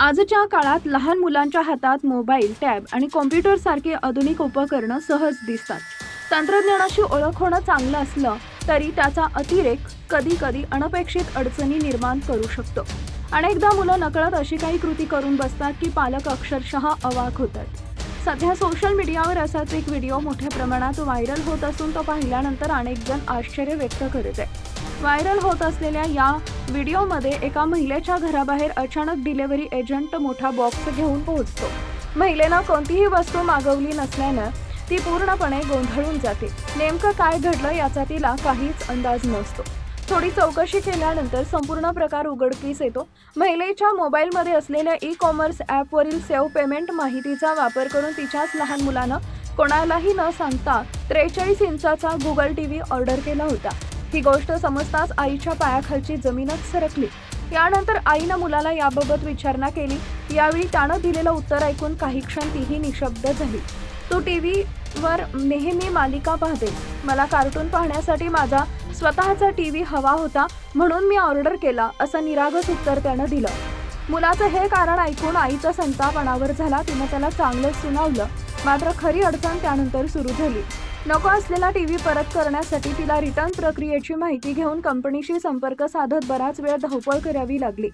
आजच्या काळात लहान मुलांच्या हातात मोबाईल, टॅब आणि कॉम्प्युटरसारखी आधुनिक उपकरणं सहज दिसतात. तंत्रज्ञानाशी ओळख होणं चांगलं असलं तरी त्याचा अतिरेक कधी-कधी अनपेक्षित अडचणी निर्माण करू शकतो. अनेकदा मुलं नकळत अशी काही कृती करून बसतात की पालक अक्षरशः अवाक होतात. सध्या सोशल मीडियावर असाच एक व्हिडिओ मोठ्या प्रमाणात व्हायरल होत असून तो पाहिल्यानंतर अनेक जण आश्चर्य व्यक्त करत आहेत. व्हायरल होत असलेल्या या व्हिडिओमध्ये एका महिलेच्या घराबाहेर अचानक डिलिव्हरी एजंट मोठा बॉक्स घेऊन पोहोचतो. महिलेनं कोणतीही वस्तू मागवली नसल्यानं ती पूर्णपणे गोंधळून जाते. नेमकं काय घडलं याचा तिला काहीच अंदाज नसतो. थोडी चौकशी केल्यानंतर संपूर्ण प्रकार उघडकीस येतो. महिलेच्या मोबाईलमध्ये असलेल्या ई-कॉमर्स ॲपवरील सेव्ह पेमेंट माहितीचा वापर करून तिच्याच लहान मुलानं कोणालाही न सांगता 43 इंचाचा गुगल टीव्ही ऑर्डर केला होता. ही गोष्ट समजताच आईच्या पायाखालची जमीनच सरकली. यानंतर आईनं मुलाला याबाबत विचारणा केली. यावेळी त्यानं दिलेलं उत्तर ऐकून काही क्षण तीही निशब्द झाली. "तू टीव्हीवर नेहमी मालिका पाहते. मला कार्टून पाहण्यासाठी माझा स्वतःचा टीव्ही हवा होता म्हणून मी ऑर्डर केला," असं निरागस उत्तर त्यानं दिलं. मुलाचं हे कारण ऐकून आईचा संताप अनावर झाला. तिनं त्याला चांगलंच सुनावलं. मात्र खरी अडचण त्यानंतर सुरू झाली. नको असलेला टीव्ही परत करण्यासाठी तिला रिटर्न प्रक्रियेची माहिती घेऊन कंपनीशी संपर्क साधत बराच वेळ धावपळ करावी लागली.